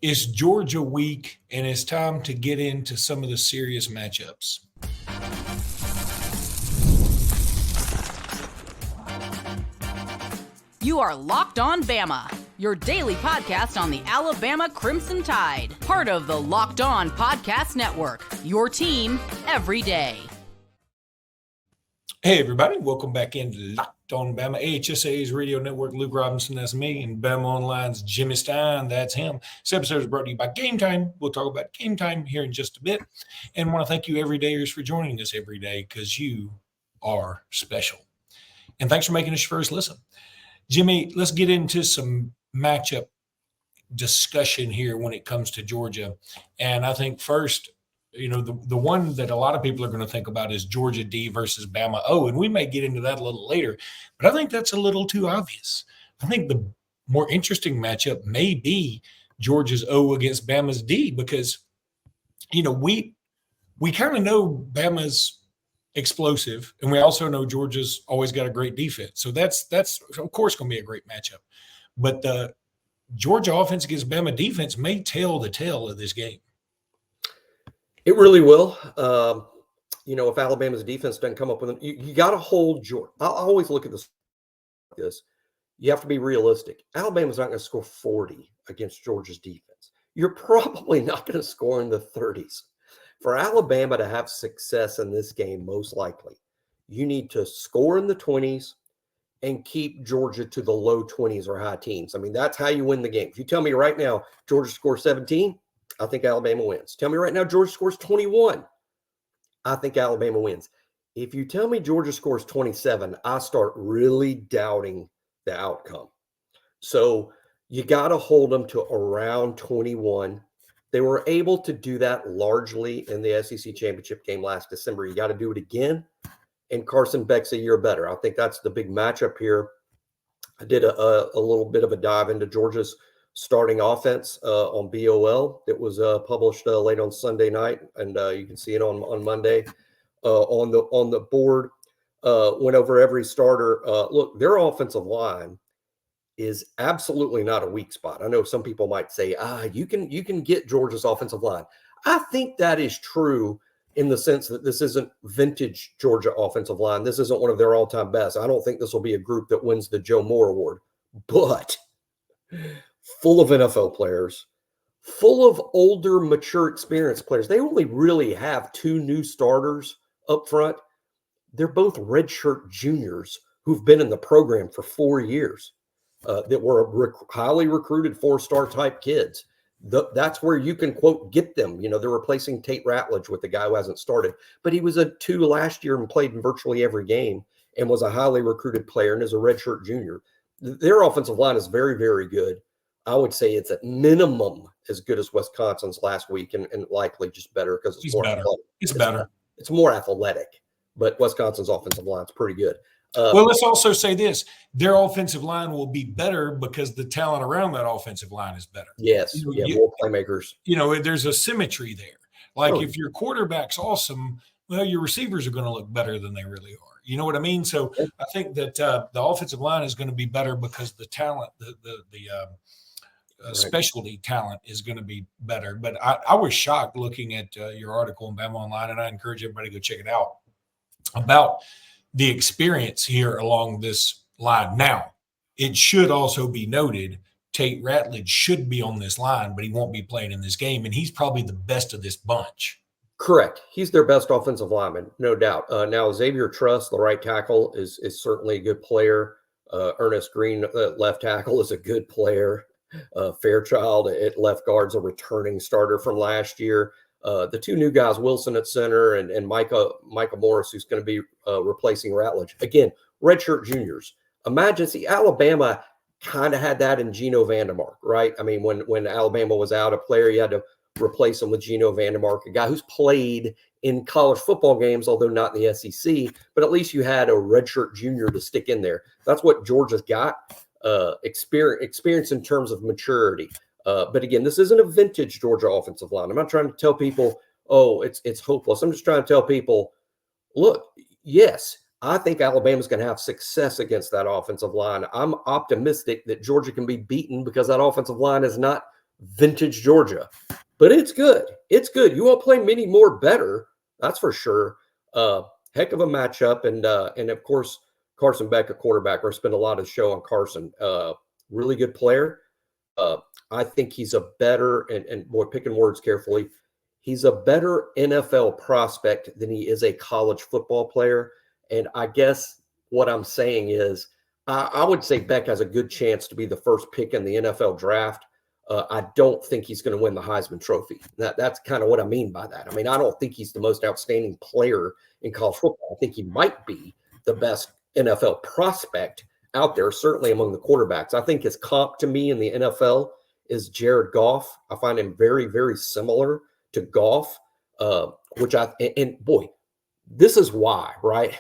Is Georgia weak, and it's time to get into some of the serious matchups. You are Locked On Bama, your daily podcast on the Alabama Crimson Tide, part of the Locked On Podcast Network, your team every day. Hey, everybody. Welcome back into Locked On Bama, AHSA's radio network. Luke Robinson, that's me, and Bama Online's Jimmy Stein, that's him. This episode is brought to you by Game Time. We'll talk about Game Time here in just a bit. And I want to thank you, everydayers, for joining us every day because you are special. And thanks for making us your first listen. Jimmy, let's get into some matchup discussion here when it comes to Georgia. And I think first, the one that a lot of people are going to think about is Georgia D versus Bama O, and we may get into that a little later, but I think that's a little too obvious. I think the more interesting matchup may be Georgia's O against Bama's D because, we kind of know Bama's explosive, and we also know Georgia's always got a great defense. So that's of course going to be a great matchup. But the Georgia offense against Bama defense may tell the tale of this game. It really will. If Alabama's defense doesn't come up with them, you got to hold Georgia. I always look at this. You have to be realistic. Alabama's not going to score 40 against Georgia's defense. You're probably not going to score in the 30s. For Alabama to have success in this game, most likely, you need to score in the 20s and keep Georgia to the low 20s or high teens. I mean, that's how you win the game. If you tell me right now Georgia scores 17, I think Alabama wins. Tell me right now Georgia scores 21. I think Alabama wins. If you tell me Georgia scores 27, I start really doubting the outcome. So you got to hold them to around 21. They were able to do that largely in the SEC championship game last December. You got to do it again. And Carson Beck's a year better. I think that's the big matchup here. I did a little bit of a dive into Georgia's starting offense on BOL. It was published late on Sunday night, and you can see it on Monday on the board. Went over every starter. Look, their offensive line is absolutely not a weak spot. I know some people might say, you can get Georgia's offensive line. I think that is true in the sense that this isn't vintage Georgia offensive line. This isn't one of their all-time best. I don't think this will be a group that wins the Joe Moore Award, but full of NFL players, full of older, mature, experienced players. They only really have two new starters up front. They're both redshirt juniors who've been in the program for 4 years that were highly recruited four-star type kids. That's where you can, quote, get them. They're replacing Tate Ratledge with the guy who hasn't started. But he was a 2 last year and played in virtually every game and was a highly recruited player and is a redshirt junior. Their offensive line is very, very good. I would say it's at minimum as good as Wisconsin's last week and likely just better because it's more better. Athletic. It's more athletic, but Wisconsin's offensive line is pretty good. Well, let's also say this. Their offensive line will be better because the talent around that offensive line is better. Yes, more playmakers. There's a symmetry there. Like if your quarterback's awesome, well, your receivers are going to look better than they really are. You know what I mean? So I think that the offensive line is going to be better because the talent, the specialty talent is going to be better. But I was shocked looking at your article in Bama Online, and I encourage everybody to go check it out, about the experience here along this line. Now, it should also be noted, Tate Ratledge should be on this line, but he won't be playing in this game, and he's probably the best of this bunch. Correct. He's their best offensive lineman, no doubt. Now, Xavier Truss, the right tackle, is certainly a good player. Ernest Green, left tackle, is a good player. Fairchild at left guard's a returning starter from last year. The two new guys, Wilson at center and Micah Morris, who's going to be replacing Ratledge. Again, redshirt juniors. Alabama kind of had that in Geno Vandermark, right? I mean, when Alabama was out a player, you had to replace him with Geno Vandermark, a guy who's played in college football games, although not in the SEC, but at least you had a redshirt junior to stick in there. That's what Georgia's got, experience in terms of maturity. But again, this isn't a vintage Georgia offensive line. I'm not trying to tell people, it's hopeless. I'm just trying to tell people, look, yes, I think Alabama's going to have success against that offensive line. I'm optimistic that Georgia can be beaten because that offensive line is not vintage Georgia. But it's good. It's good. You won't play many more better. That's for sure. Heck of a matchup. And of course, Carson Beck, a quarterback. We're spend a lot of the show on Carson. Really good player. I think he's a better, and boy, picking words carefully, he's a better NFL prospect than he is a college football player. And I guess what I'm saying is I would say Beck has a good chance to be the first pick in the NFL draft. I don't think he's going to win the Heisman Trophy. That's kind of what I mean by that. I mean, I don't think he's the most outstanding player in college football. I think he might be the best NFL prospect out there, certainly among the quarterbacks. I think his comp to me in the NFL is Jared Goff. I find him very, very similar to Goff, and boy, this is why, right?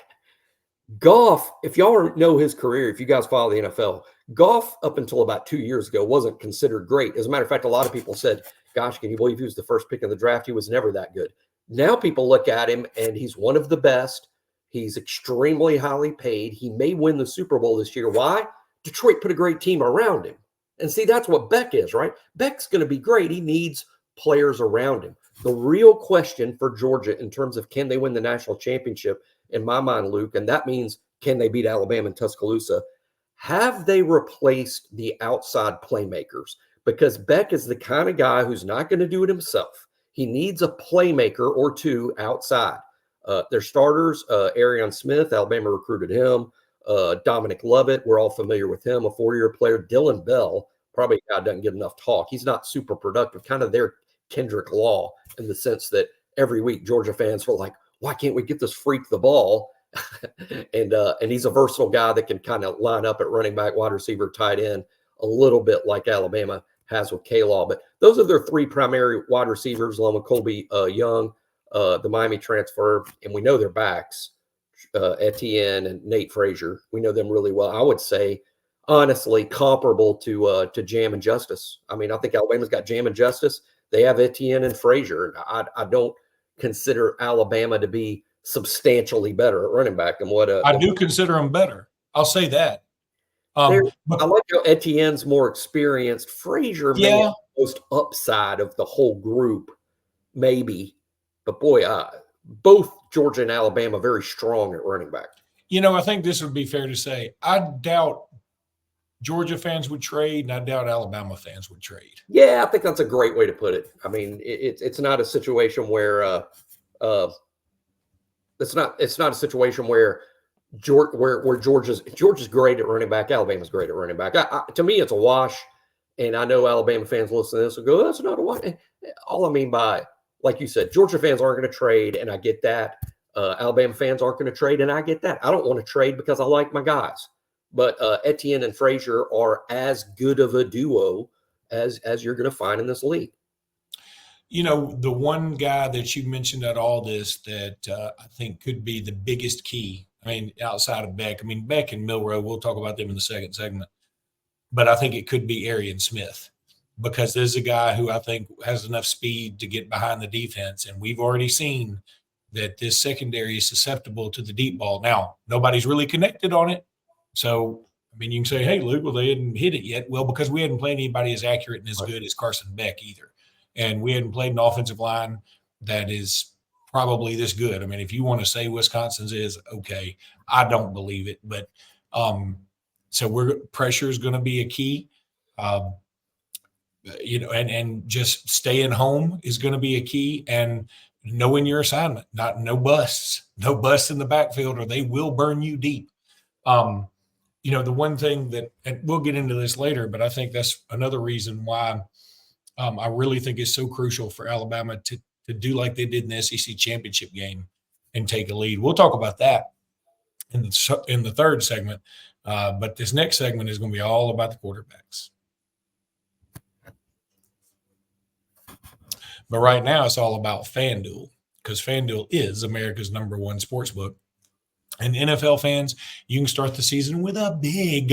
Goff, if y'all know his career, if you guys follow the NFL, Goff up until about 2 years ago wasn't considered great. As a matter of fact, a lot of people said, gosh, can you believe he was the first pick in the draft? He was never that good. Now people look at him and he's one of the best. He's extremely highly paid. He may win the Super Bowl this year. Why? Detroit put a great team around him. And see, that's what Beck is, right? Beck's going to be great. He needs players around him. The real question for Georgia in terms of can they win the national championship, in my mind, Luke, and that means can they beat Alabama in Tuscaloosa, have they replaced the outside playmakers? Because Beck is the kind of guy who's not going to do it himself. He needs a playmaker or two outside. Their starters, Arion Smith, Alabama recruited him. Dominic Lovett, we're all familiar with him, a 4-year player. Dylan Bell, probably a guy doesn't get enough talk. He's not super productive, kind of their Kendrick Law in the sense that every week Georgia fans were like, why can't we get this freak the ball? and he's a versatile guy that can kind of line up at running back, wide receiver, tight end, a little bit like Alabama has with K-Law. But those are their three primary wide receivers, along with Colby Young, the Miami transfer, and we know their backs, Etienne and Nate Frazier. We know them really well. I would say, honestly, comparable to Jam and Justice. I mean, I think Alabama's got Jam and Justice. They have Etienne and Frazier. I don't consider Alabama to be substantially better at running back than what I do consider them better. I'll say that. I like how Etienne's more experienced. Frazier may have the most upside of the whole group, maybe. But boy, both Georgia and Alabama very strong at running back. You know, I think this would be fair to say. I doubt Georgia fans would trade, and I doubt Alabama fans would trade. Yeah, I think that's a great way to put it. I mean, it's not a situation where it's not a situation where Georgia's great at running back, Alabama's great at running back. To me, it's a wash, and I know Alabama fans listening to this will go, "That's not a wash." All I mean by, like you said, Georgia fans aren't going to trade, and I get that. Alabama fans aren't going to trade, and I get that. I don't want to trade because I like my guys. But Etienne and Frazier are as good of a duo as you're going to find in this league. You know, the one guy that you mentioned at all this that I think could be the biggest key, I mean, outside of Beck. I mean, Beck and Milroe, we'll talk about them in the second segment. But I think it could be Arion Smith, because there's a guy who I think has enough speed to get behind the defense. And we've already seen that this secondary is susceptible to the deep ball. Now, nobody's really connected on it. So, I mean, you can say, hey, Luke, well, they hadn't hit it yet. Well, because we hadn't played anybody as accurate and as good as Carson Beck either. And we hadn't played an offensive line that is probably this good. I mean, if you want to say Wisconsin's is, okay, I don't believe it. But so pressure is going to be a key. You know, and just staying home is going to be a key, and knowing your assignment, no busts in the backfield, or they will burn you deep. You know, the one thing that, and we'll get into this later, but I think that's another reason why I really think it's so crucial for Alabama to do like they did in the SEC championship game and take a lead. We'll talk about that in the third segment, but this next segment is going to be all about the quarterbacks. But right now, it's all about FanDuel, because FanDuel is America's #1 sportsbook. And NFL fans, you can start the season with a big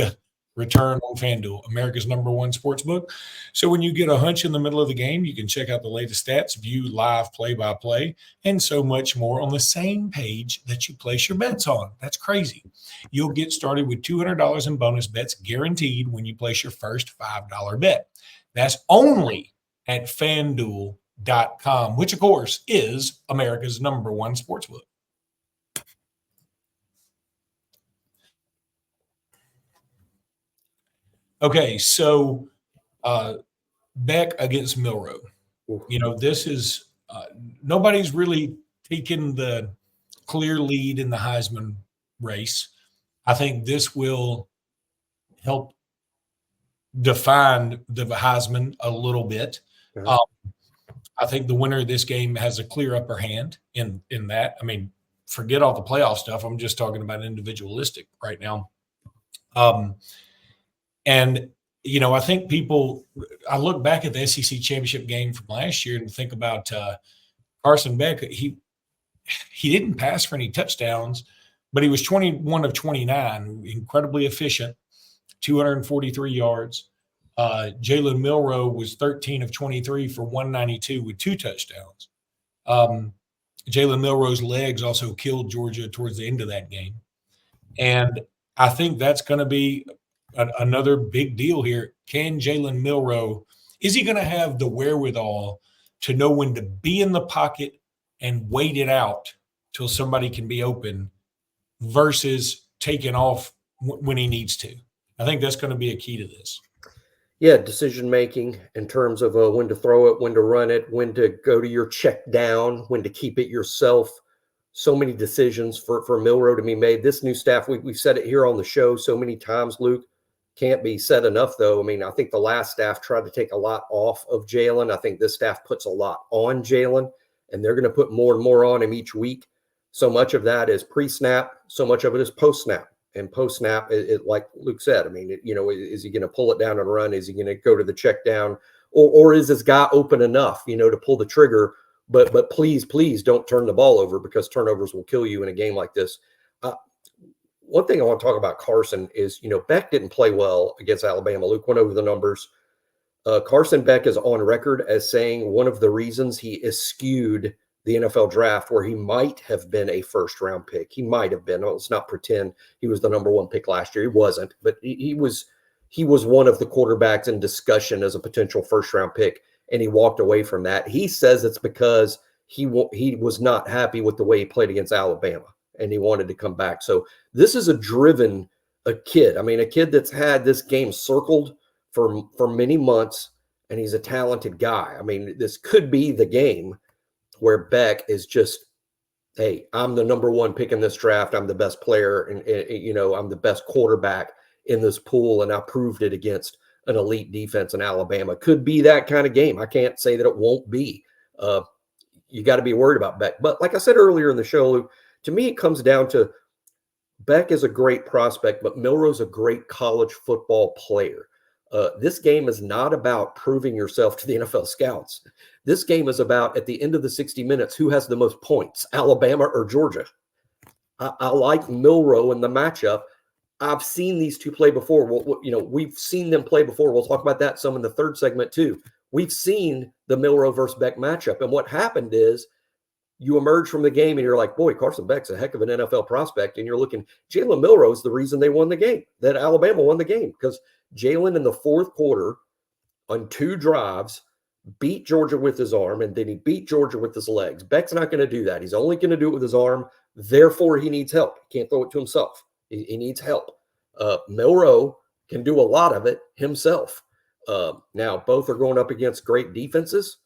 return on FanDuel, America's #1 sportsbook. So when you get a hunch in the middle of the game, you can check out the latest stats, view live play-by-play, and so much more on the same page that you place your bets on. That's crazy. You'll get started with $200 in bonus bets guaranteed when you place your first $5 bet. That's only at FanDuel.com, which, of course, is America's #1 sportsbook. Okay, so Beck against Milroe. This is nobody's really taken the clear lead in the Heisman race. I think this will help define the Heisman a little bit. Yeah. I think the winner of this game has a clear upper hand in that. I mean, forget all the playoff stuff. I'm just talking about individualistic right now. And I think I look back at the SEC championship game from last year and think about Carson Beck. He didn't pass for any touchdowns, but he was 21 of 29, incredibly efficient, 243 yards. Jalen Milroe was 13 of 23 for 192 with 2 touchdowns. Jalen Milroe's legs also killed Georgia towards the end of that game. And I think that's going to be another big deal here. Can Jalen Milroe, is he going to have the wherewithal to know when to be in the pocket and wait it out till somebody can be open versus taking off when he needs to? I think that's going to be a key to this. Yeah, decision-making in terms of when to throw it, when to run it, when to go to your check down, when to keep it yourself. So many decisions for Milroe to be made. This new staff, we've said it here on the show so many times, Luke, can't be said enough, though. I mean, I think the last staff tried to take a lot off of Jalen. I think this staff puts a lot on Jalen, and they're going to put more and more on him each week. So much of that is pre-snap. So much of it is post-snap. And post-snap, it like Luke said, I mean, is he going to pull it down and run? Is he going to go to the check down? Or is this guy open enough, to pull the trigger? But please don't turn the ball over, because turnovers will kill you in a game like this. One thing I want to talk about Carson is, Beck didn't play well against Alabama. Luke went over the numbers. Carson Beck is on record as saying one of the reasons he eschewed the NFL draft, where he might have been a first-round pick. He might have been. Let's not pretend he was the #1 pick last year. He wasn't, but he was one of the quarterbacks in discussion as a potential first-round pick, and he walked away from that. He says it's because he was not happy with the way he played against Alabama, and he wanted to come back. So this is a kid. I mean, a kid that's had this game circled for many months, and he's a talented guy. I mean, this could be the game where Beck is just, hey, I'm the #1 pick in this draft. I'm the best player, and I'm the best quarterback in this pool, and I proved it against an elite defense in Alabama. Could be that kind of game. I can't say that it won't be. You got to be worried about Beck. But like I said earlier in the show, Luke, to me, it comes down to Beck is a great prospect, but Milroe's a great college football player. This game is not about proving yourself to the NFL scouts. This game is about, at the end of the 60 minutes, who has the most points, Alabama or Georgia. I like Milroe in the matchup. I've seen these two play before. We've seen them play before. We'll talk about that some in the third segment too. We've seen the Milroe versus Beck matchup. And what happened is you emerge from the game and you're like, boy, Carson Beck's a heck of an NFL prospect. And you're looking, Jalen Milroe is the reason they won the game, that Alabama won the game, because Jalen in the fourth quarter on 2 drives beat Georgia with his arm, and then he beat Georgia with his legs. Beck's not going to do that. He's only going to do it with his arm. Therefore, he needs help. He can't throw it to himself. He needs help. Milroe can do a lot of it himself. Now, both are going up against great defenses,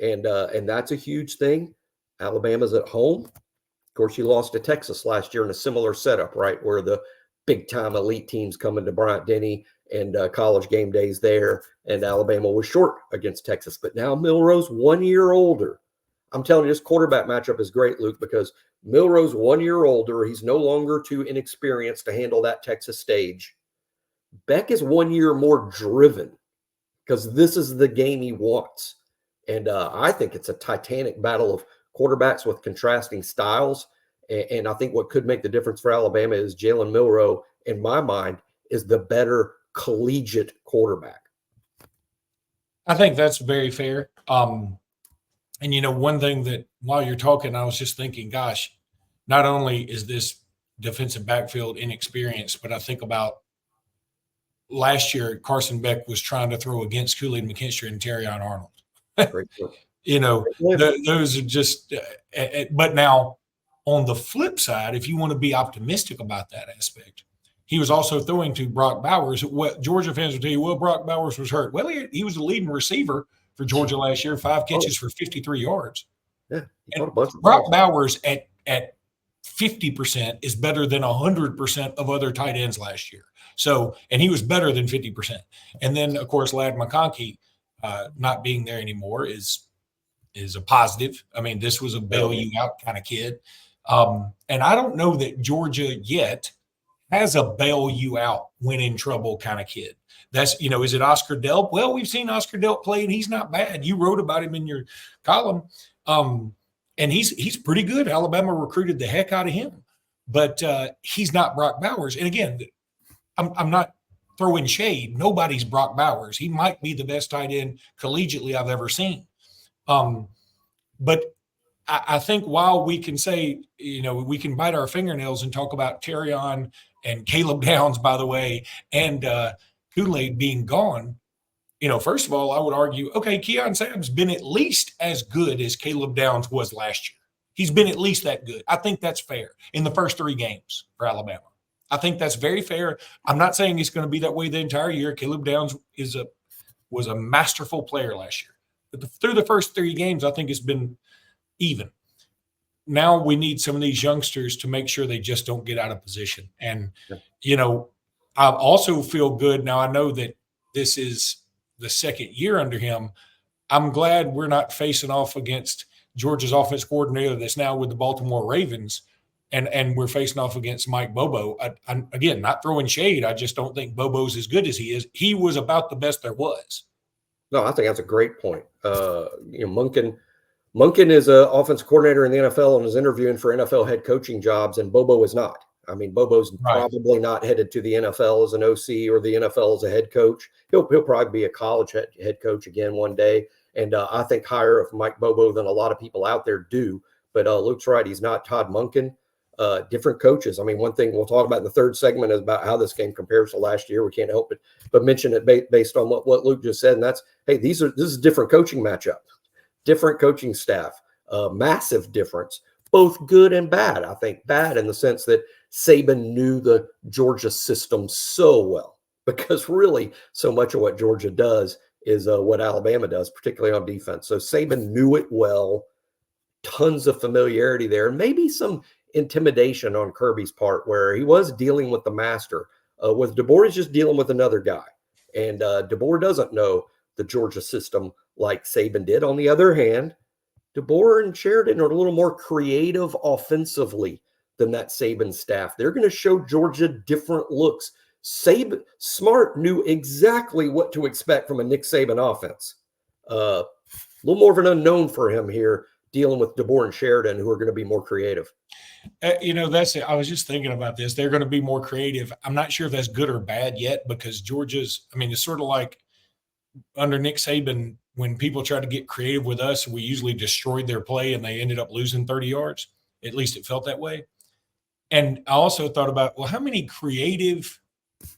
and that's a huge thing. Alabama's at home. Of course, you lost to Texas last year in a similar setup, right, where the big-time elite teams come into Bryant-Denny and college game days there, and Alabama was short against Texas. But now Milroe's 1 year older. I'm telling you, this quarterback matchup is great, Luke, because Milroe's 1 year older. He's no longer too inexperienced to handle that Texas stage. Beck is 1 year more driven, because this is the game he wants. And I think it's a titanic battle of quarterbacks with contrasting styles. And I think what could make the difference for Alabama is Jalen Milroe, in my mind, is the better collegiate quarterback. I think that's very fair. And, one thing that while you're talking, I was just thinking, gosh, not only is this defensive backfield inexperienced, but I think about last year, Carson Beck was trying to throw against Kool-Aid McKinstry and Terrion Arnold. Great point. Those are just. But now, on the flip side, if you want to be optimistic about that aspect, he was also throwing to Brock Bowers. What Georgia fans will tell you, well, Brock Bowers was hurt. Well, he was the leading receiver for Georgia last year, 5 catches for 53 yards. Yeah, and Brock Bowers at 50% is better than 100% of other tight ends last year. So, and he was better than 50%. And then, of course, Ladd McConkey not being there anymore is a positive. I mean, this was a bail you out kind of kid. And I don't know that Georgia yet has a bail you out when in trouble kind of kid. That's, is it Oscar Delp? Well, we've seen Oscar Delp play, and he's not bad. You wrote about him in your column. And he's pretty good. Alabama recruited the heck out of him. But he's not Brock Bowers. And again, I'm not throwing shade. Nobody's Brock Bowers. He might be the best tight end collegiately I've ever seen. But I think while we can say, we can bite our fingernails and talk about Terrion and Caleb Downs, by the way, and Kool-Aid being gone, first of all, I would argue, okay, Keon Sam's been at least as good as Caleb Downs was last year. He's been at least that good. I think that's fair in the first 3 games for Alabama. I think that's very fair. I'm not saying he's going to be that way the entire year. Caleb Downs was a masterful player last year. But through the first 3 games, I think it's been even. Now we need some of these youngsters to make sure they just don't get out of position. And, I also feel good. Now I know that this is the second year under him. I'm glad we're not facing off against Georgia's offense coordinator that's now with the Baltimore Ravens, and we're facing off against Mike Bobo. I'm again, not throwing shade. I just don't think Bobo's as good as he is. He was about the best there was. No, I think that's a great point. Monken is an offensive coordinator in the NFL and is interviewing for NFL head coaching jobs, and Bobo is not. I mean, Bobo's probably not headed to the NFL as an OC or the NFL as a head coach. He'll probably be a college head coach again one day. And I think higher of Mike Bobo than a lot of people out there do. But Luke's right. He's not Todd Monken. Different coaches. I mean, one thing we'll talk about in the third segment is about how this game compares to last year. We can't help it but mention it based on what Luke just said. And that's, hey, this is a different coaching matchup, different coaching staff, massive difference, both good and bad. I think bad in the sense that Saban knew the Georgia system so well, because really so much of what Georgia does is what Alabama does, particularly on defense. So Saban knew it well, tons of familiarity there, and maybe some intimidation on Kirby's part where he was dealing with the master. With DeBoer, he's just dealing with another guy. And DeBoer doesn't know the Georgia system like Saban did. On the other hand, DeBoer and Sheridan are a little more creative offensively than that Saban staff. They're going to show Georgia different looks. Smart knew exactly what to expect from a Nick Saban offense. A little more of an unknown for him here, dealing with DeBoer and Sheridan, who are going to be more creative. That's it. I was just thinking about this. They're going to be more creative. I'm not sure if that's good or bad yet, because it's sort of like under Nick Saban, when people try to get creative with us, we usually destroyed their play and they ended up losing 30 yards. At least it felt that way. And I also thought about, well, how many creative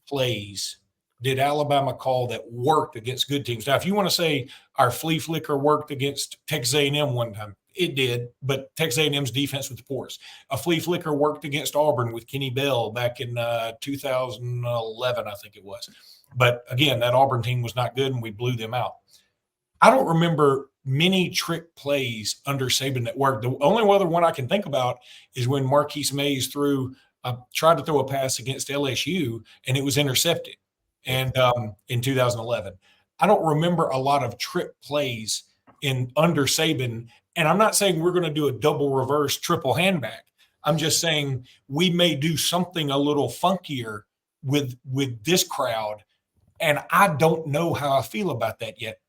plays did Alabama call that worked against good teams? Now, if you want to say our flea flicker worked against Texas A&M one time, it did, but Texas A&M's defense was porous. A flea flicker worked against Auburn with Kenny Bell back in 2011, I think it was. But again, that Auburn team was not good, and we blew them out. I don't remember many trick plays under Saban that worked. The only other one I can think about is when Marquise Mays tried to throw a pass against LSU, and it was intercepted. And in 2011, I don't remember a lot of trick plays under Saban. And I'm not saying we're going to do a double reverse triple handback. I'm just saying we may do something a little funkier with this crowd. And I don't know how I feel about that yet.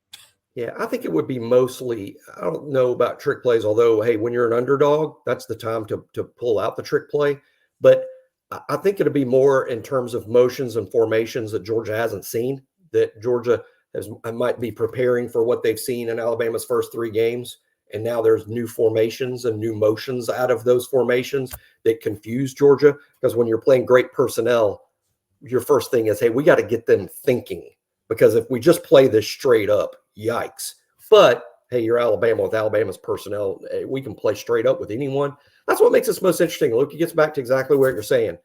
Yeah, I think it would be mostly, I don't know about trick plays, although, hey, when you're an underdog, that's the time to pull out the trick play. But I think it'll be more in terms of motions and formations that Georgia hasn't seen, that Georgia might be preparing for what they've seen in Alabama's first 3 games. And now there's new formations and new motions out of those formations that confuse Georgia. Because when you're playing great personnel, your first thing is, hey, we got to get them thinking. Because if we just play this straight up, yikes. But hey, you're Alabama with Alabama's personnel. We can play straight up with anyone. That's what makes this most interesting. Luke, it gets back to exactly what you're saying.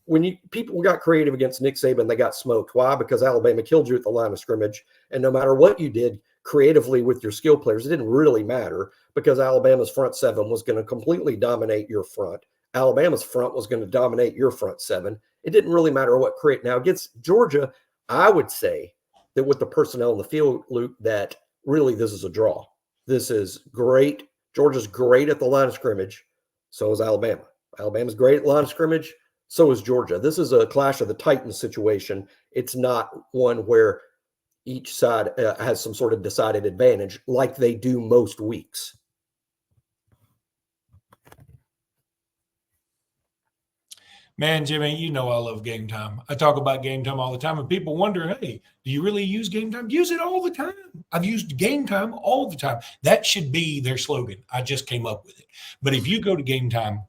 When people got creative against Nick Saban, they got smoked. Why? Because Alabama killed you at the line of scrimmage. And no matter what you did creatively with your skill players, it didn't really matter because Alabama's front seven was going to completely dominate your front. Alabama's front was going to dominate your front seven. It didn't really matter what create. Now, against Georgia, I would say that with the personnel in the field, Luke, that really this is a draw. This is great. Georgia's great at the line of scrimmage. So is Alabama. Alabama's great at the line of scrimmage. So is Georgia. This is a clash of the Titans situation. It's not one where each side has some sort of decided advantage like they do most weeks. Man, Jimmy, you know I love Game Time. I talk about Game Time all the time, and people wonder, hey, do you really use Game Time? Use it all the time. I've used Game Time all the time. That should be their slogan. I just came up with it. But if you go to Game Time,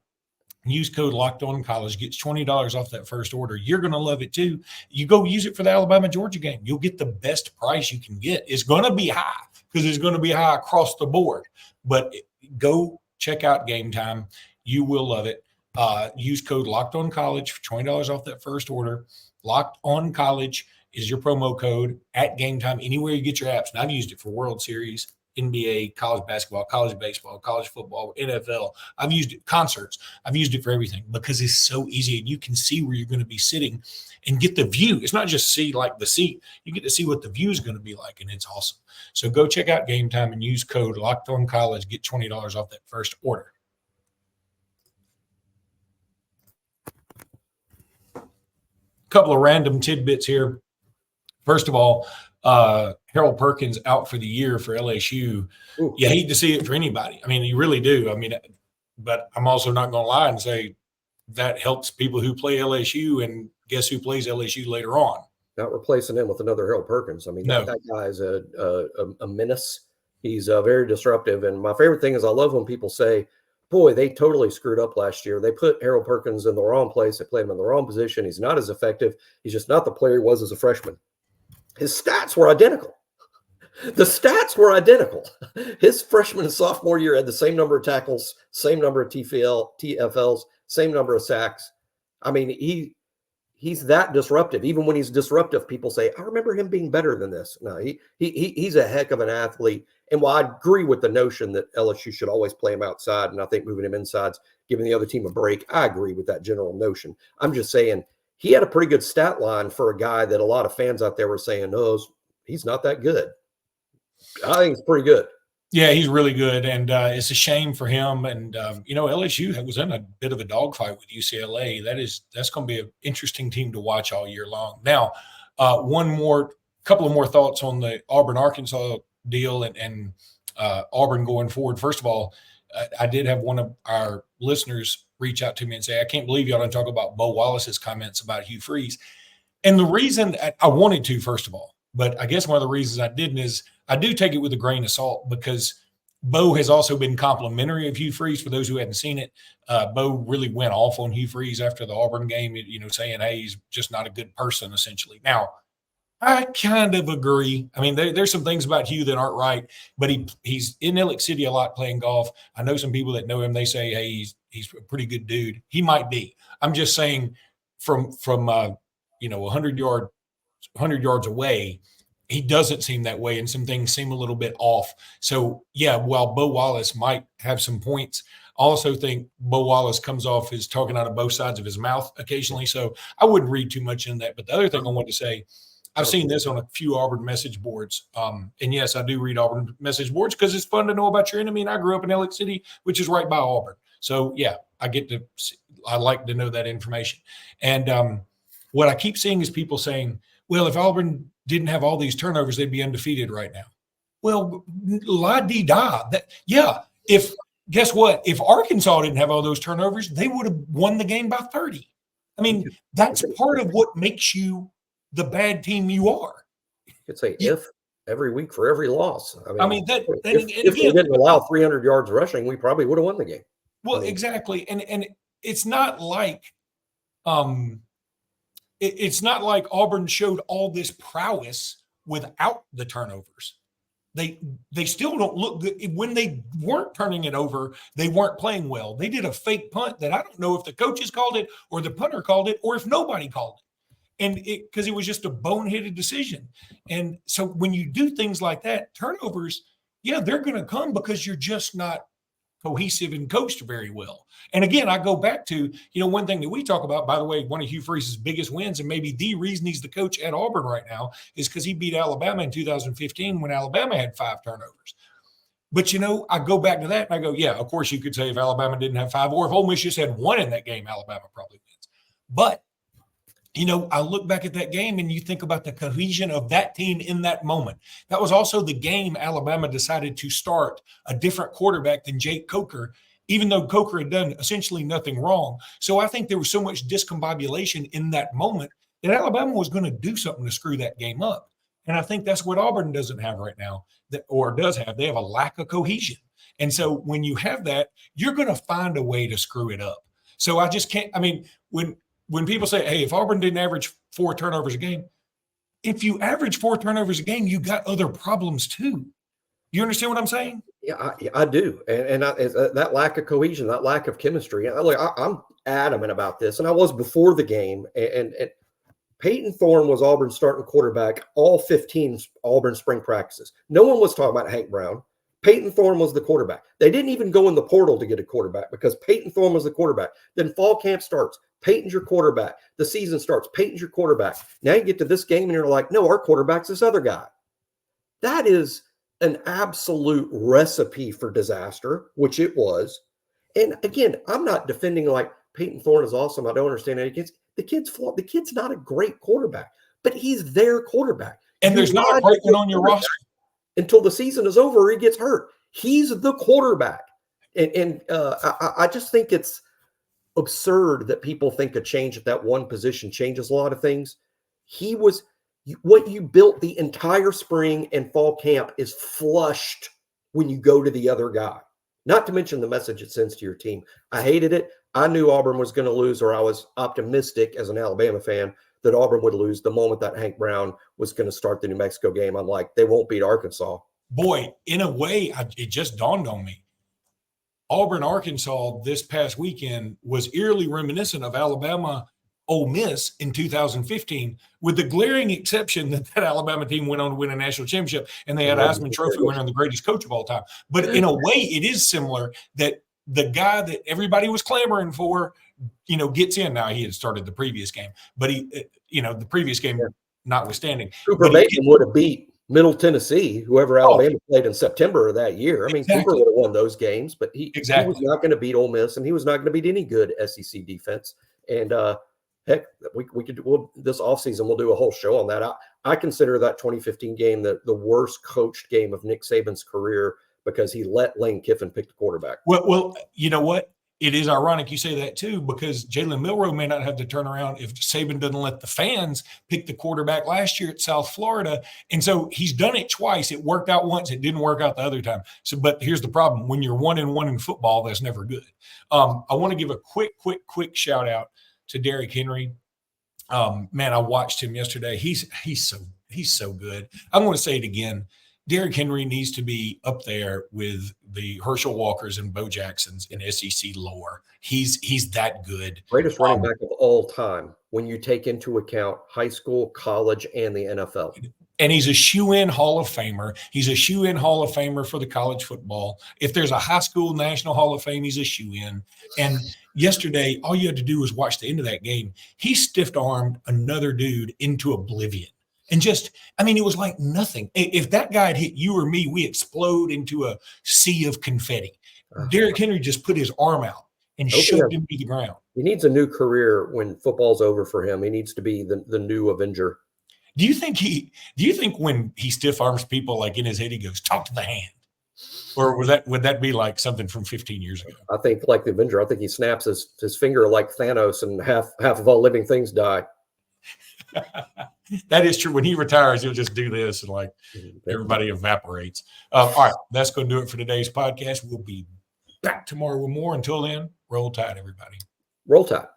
use code LOCKEDONCollege, gets $20 off that first order. You're going to love it too. You go use it for the Alabama-Georgia game. You'll get the best price you can get. It's going to be high because it's going to be high across the board. But go check out Game Time. You will love it. Use code LOCKEDONCollege for $20 off that first order. LOCKEDONCollege is your promo code at Game Time, anywhere you get your apps. And I've used it for World Series, NBA, college basketball, college baseball, college football, NFL. I've used it, concerts. I've used it for everything because it's so easy and you can see where you're going to be sitting and get the view. It's not just see like the seat. You get to see what the view is going to be like, and it's awesome. So go check out Game Time and use code LOCKEDONCollege, get $20 off that first order. Couple of random tidbits here. First of all, Harold Perkins out for the year for LSU. Ooh. You hate to see it for anybody. I mean, you really do. I mean, but I'm also not going to lie and say that helps people who play LSU, and guess who plays LSU later on? Not replacing him with another Harold Perkins. I mean, that guy is a menace. He's very disruptive. And my favorite thing is I love when people say, boy, they totally screwed up last year. They put Harold Perkins in the wrong place. They played him in the wrong position. He's not as effective. He's just not the player he was as a freshman. His stats were identical. The stats were identical. His freshman and sophomore year had the same number of tackles, same number of TFLs, same number of sacks. I mean, he's that disruptive. Even when he's disruptive, people say, I remember him being better than this. No, he's a heck of an athlete. And while I agree with the notion that LSU should always play him outside, and I think moving him inside's giving the other team a break, I agree with that general notion. I'm just saying he had a pretty good stat line for a guy that a lot of fans out there were saying, no, he's not that good. I think it's pretty good. Yeah, he's really good, and it's a shame for him. And LSU was in a bit of a dogfight with UCLA. That's going to be an interesting team to watch all year long. Now, couple of more thoughts on the Auburn-Arkansas deal and Auburn going forward. First of all, I did have one of our listeners reach out to me and say, I can't believe y'all don't talk about Bo Wallace's comments about Hugh Freeze. And the reason I wanted to, first of all, but I guess one of the reasons I didn't is I do take it with a grain of salt because Bo has also been complimentary of Hugh Freeze. For those who hadn't seen it, Bo really went off on Hugh Freeze after the Auburn game, saying, hey, he's just not a good person, essentially. Now, I kind of agree. I mean, there's some things about Hugh that aren't right, but he's in Ellick City a lot playing golf. I know some people that know him. They say, hey, he's a pretty good dude. He might be. I'm just saying from 100 yards away, he doesn't seem that way, and some things seem a little bit off. So, yeah, while Bo Wallace might have some points, I also think Bo Wallace comes off as talking out of both sides of his mouth occasionally. So I wouldn't read too much into that. But the other thing I wanted to say, I've seen this on a few Auburn message boards. And yes, I do read Auburn message boards because it's fun to know about your enemy. And I grew up in Ellick City, which is right by Auburn. So yeah, I like to know that information. And what I keep seeing is people saying, well, if Auburn didn't have all these turnovers, they'd be undefeated right now. Well, la-dee-da. Guess what? If Arkansas didn't have all those turnovers, they would have won the game by 30. I mean, that's part of what makes you the bad team you are. You could say if every week for every loss. If we didn't allow 300 yards rushing, we probably would have won the game. Well, exactly. And it's not like it's not like Auburn showed all this prowess without the turnovers. they still don't look good. When they weren't turning it over, they weren't playing well. They did a fake punt that I don't know if the coaches called it or the punter called it or if nobody called it. And because it was just a boneheaded decision. And so when you do things like that, turnovers, yeah, they're going to come because you're just not cohesive and coached very well. And again, I go back to, one thing that we talk about, by the way, one of Hugh Freeze's biggest wins, and maybe the reason he's the coach at Auburn right now, is because he beat Alabama in 2015 when Alabama had 5 turnovers. But, I go back to that and I go, yeah, of course you could say if Alabama didn't have 5 or if Ole Miss just had 1 in that game, Alabama probably wins. But, I look back at that game and you think about the cohesion of that team in that moment. That was also the game Alabama decided to start a different quarterback than Jake Coker, even though Coker had done essentially nothing wrong. So I think there was so much discombobulation in that moment that Alabama was going to do something to screw that game up. And I think that's what Auburn doesn't have right now, or does have. They have a lack of cohesion. And so when you have that, you're going to find a way to screw it up. So I just can't, when people say, hey, if Auburn didn't average 4 turnovers a game, if you average 4 turnovers a game, you got other problems too. You understand what I'm saying? Yeah, I do. And that lack of cohesion, that lack of chemistry. I'm adamant about this, and I was before the game. And Payton Thorne was Auburn's starting quarterback all 15 Auburn spring practices. No one was talking about Hank Brown. Payton Thorne was the quarterback. They didn't even go in the portal to get a quarterback because Payton Thorne was the quarterback. Then fall camp starts. Payton's your quarterback. The season starts. Payton's your quarterback. Now you get to this game and you're like, no, our quarterback's this other guy. That is an absolute recipe for disaster, which it was. And again, I'm not defending like Payton Thorne is awesome. I don't understand any kids. The kid's not a great quarterback, but he's their quarterback. And there's not a great one on your roster. Until the season is over, he gets hurt. He's the quarterback. And I just think it's absurd that people think a change at that one position changes a lot of things. He was what you built the entire spring and fall camp is flushed when you go to the other guy. Not to mention the message it sends to your team. I hated it. I knew Auburn was going to lose, or I was optimistic as an Alabama fan that Auburn would lose the moment that Hank Brown was going to start the New Mexico game. I'm like, they won't beat Arkansas. Boy, in a way, it just dawned on me. Auburn, Arkansas this past weekend was eerily reminiscent of Alabama, Ole Miss in 2015, with the glaring exception that Alabama team went on to win a national championship and they had a Heisman Trophy winner and the greatest coach of all time. But in a way, it is similar that the guy that everybody was clamoring for, gets in. Now he had started the previous game, but the previous game notwithstanding. Cooper Mason would have beat Middle Tennessee, whoever Alabama played in September of that year. I mean, exactly. Cooper would have won those games, but he was not going to beat Ole Miss, and he was not going to beat any good SEC defense. And heck, we could this offseason we'll do a whole show on that. I consider that 2015 game the worst coached game of Nick Saban's career because he let Lane Kiffin pick the quarterback. Well, you know what? It is ironic you say that too, because Jalen Milroe may not have to turn around if Saban doesn't let the fans pick the quarterback last year at South Florida. And so he's done it twice. It worked out once. It didn't work out the other time. So, but here's the problem. When you're 1-1 in football, that's never good. I want to give a quick shout out to Derrick Henry. Man, I watched him yesterday. He's so good. I'm going to say it again. Derrick Henry needs to be up there with the Herschel Walkers and Bo Jacksons in SEC lore. He's that good. Greatest running back of all time when you take into account high school, college, and the NFL. And he's a shoe-in Hall of Famer. He's a shoe-in Hall of Famer for the college football. If there's a high school national Hall of Fame, he's a shoe-in. And yesterday, all you had to do was watch the end of that game. He stiff-armed another dude into oblivion. And it was like nothing. If that guy had hit you or me, we explode into a sea of confetti. Derrick Henry just put his arm out and shoved him to the ground. He needs a new career when football's over for him. He needs to be the new Avenger. Do you think when he stiff arms people, like in his head, he goes, talk to the hand? Or would that be like something from 15 years ago? I think like the Avenger, I think he snaps his finger like Thanos and half of all living things die. That is true. When he retires, he'll just do this and like everybody evaporates. All right, that's going to do it for today's podcast. We'll be back tomorrow with more. Until then, roll tide, everybody. Roll tide.